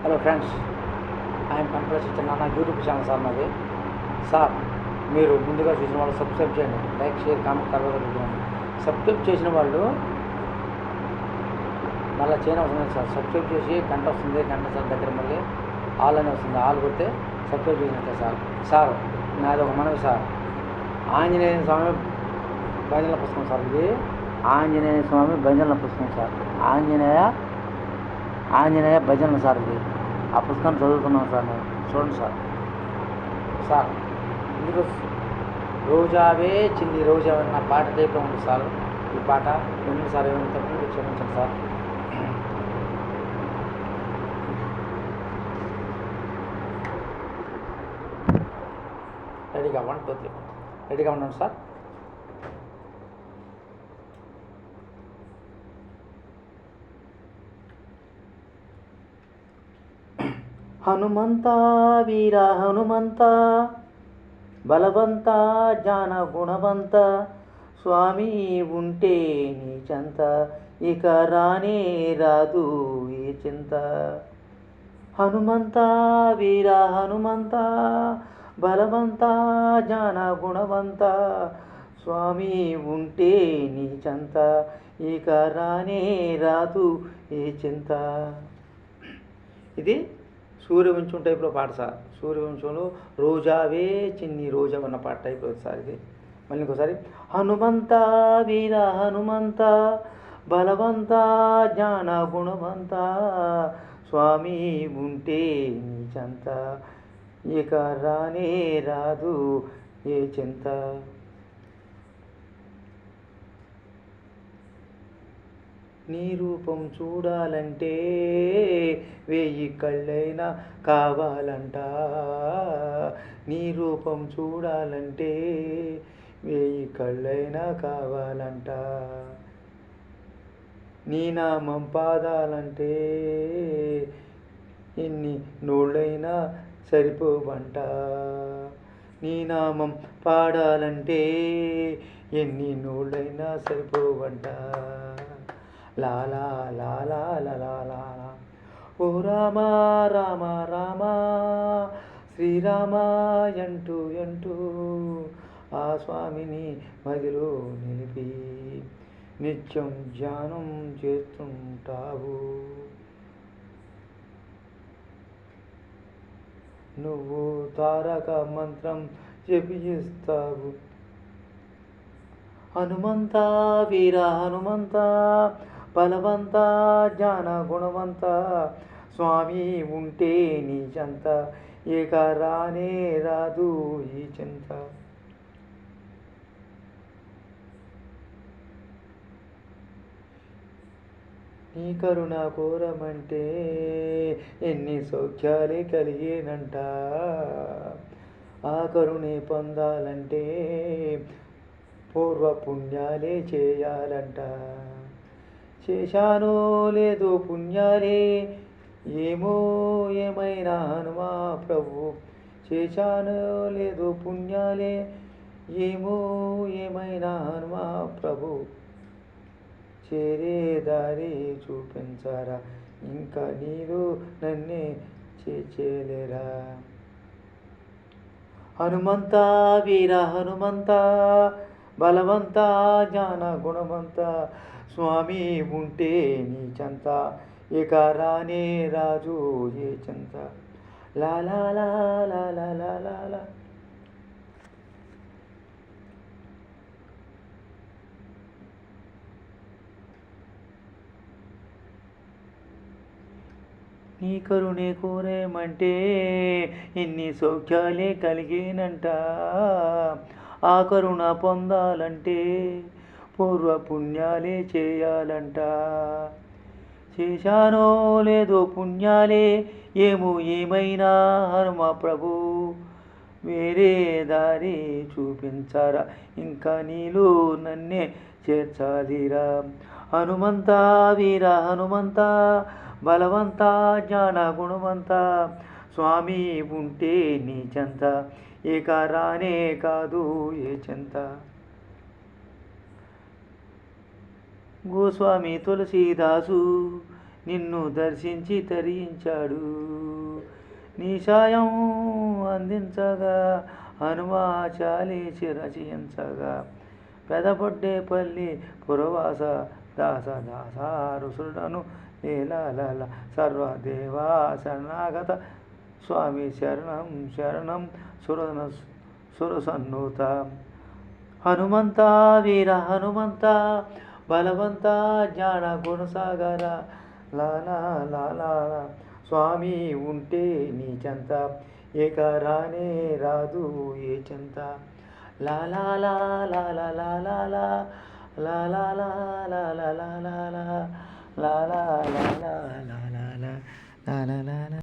Hello friends, I'm computer చిన్న నా YouTube channel sir నాది. సార్ మీరు ముందుగా చూసిన వాళ్ళు సబ్స్క్రైబ్ చేయండి, లైక్ షేర్ కామెంట్ తర్వాత చేయండి. సబ్స్క్రైబ్ చేసిన వాళ్ళు మళ్ళీ చేయని అవసరం లేదు సార్. సబ్స్క్రైబ్ చేసి గంట వస్తుంది, గంట సార్ దగ్గర మళ్ళీ ఆల్ అని వస్తుంది, ఆల్ కొడితే సబ్స్క్రైబ్ చేసినట్టే సార్. సార్ నాది ఒక మనవి సార్, ఆంజనేయ స్వామి భజనల పుస్తకం సార్. ఇది ఆంజనేయ స్వామి భజనల పుస్తకం సార్. ఆంజనేయ భజనలు సార్. ఇది ఆ పుస్తకాన్ని చదువుతున్నాను సార్ నేను. చూడండి సార్. సార్ ఇందులో రోజావే చిన్ని రోజా అన్న పాట టైప్లో ఉంది సార్. ఈ పాట వినండి సార్, ఏమైనా తప్పు క్షమించండి సార్. రెడీగా 1 2 3 రెడీగా ఉన్నాను సార్. హనుమంత వీర హనుమంత, బలవంత జాన గుణవంత, స్వామి ఉంటే నీ చెంత, ఇక రానే రాదు ఏ చింత. హనుమంత వీర హనుమంత, బలవంత జాన గుణవంత, స్వామి ఉంటే నీ చెంత, ఇక రానే రాదు ఏ చింత. ఇది సూర్యవంశం టైప్లో పాట సార్. సూర్యవంశంలో రోజావే చిన్ని రోజా ఉన్న పాట టైప్లో సార్ ఇది. మళ్ళీ ఇంకోసారి. హనుమంత వీర హనుమంత, బలవంత జ్ఞాన గుణవంత, స్వామి ఉంటే నీ చెంత, ఇక రానే రాదు ఏ చింత. నీ రూపం చూడాలంటే 1000 కళ్ళైనా కావాలంట. నీ రూపం చూడాలంటే 1000 కళ్ళైనా కావాలంట. నీ నామం పాదాలంటే ఎన్ని నోళ్ళైనా సరిపోవంట. నీ నామం పాడాలంటే ఎన్ని నోళ్ళైనా సరిపోవంట. లాలా లాలా లాలా. ఓ రామ రామ రామ శ్రీరామ అంటూ అంటూ ఆ స్వామిని మదిలో నిలిపి నిత్యం ధ్యానం చేస్తుంటావు. నువ్వు తారక మంత్రం జపిస్తావు. హనుమంత వీర హనుమంత, బలవంత జ్ఞాన గుణవంత, స్వామి ఉంటే నీ చెంత, ఇక రానే రాదు ఈ చింత. నీ కరుణ కోరమంటే ఎన్ని సౌఖ్యాలే కలిగేనంట. ఆ కరుణే పొందాలంటే పూర్వ పుణ్యాలే చేయాలంట. చేశానో లేదో పుణ్యాలే ఏమో ఏమైనా హనుమా ప్రభు, చేశానో లేదో పుణ్యాలే ఏమో ఏమైనా హనుమా ప్రభు, చేరే దారి చూపించరా, ఇంకా నీలో నన్నే చేలేరా. హనుమంత వీర హనుమంత, బలవంత జ్ఞాన గుణవంత, స్వామి ఉంటే నీ చెంత, ఇక రానే రాజు ఏ చింత. లాలా లాలా లాలా. నీ కరుణే కోరేమంటే ఇన్ని సౌఖ్యాలే కలిగేనంట. ఆ కరుణ పొందాలంటే పూర్వ పుణ్యాలే చేయాలంట. చేశానో లేదో పుణ్యాలే ఏమో ఏమైనా హనుమ ప్రభు, వేరే దారి చూపించరా, ఇంకా నీలో నన్నే చేర్చాలిరా. హనుమంత వీర హనుమంత, బలవంత జ్ఞాన గుణవంత, స్వామి ఉంటే నీ చెంత, ఇక రానే కాదు ఏ చింత. గోస్వామి తులసీదాసు నిన్ను దర్శించి తరించాడు. నీ సాయం అందించగా హనుమాచాలీచి రచయించగా పెదబొడ్డేపల్లి పురవాస దాస దాసారుసుడను లీలాల సర్వదేవా శరణాగత స్వామి శరణం శరణం సురసన్నుత హనుమంత వీర హనుమంత బలవంత జ్ఞాన గుణసాగర లాలా లాలా స్వామి ఉంటే నీ చెంత ఏక రానే రాదు ఏ చెంత లాలా లాలా లాలా లాలా లాలా లాలా లాలా లాలా లాలా లాలా లాలా లాలా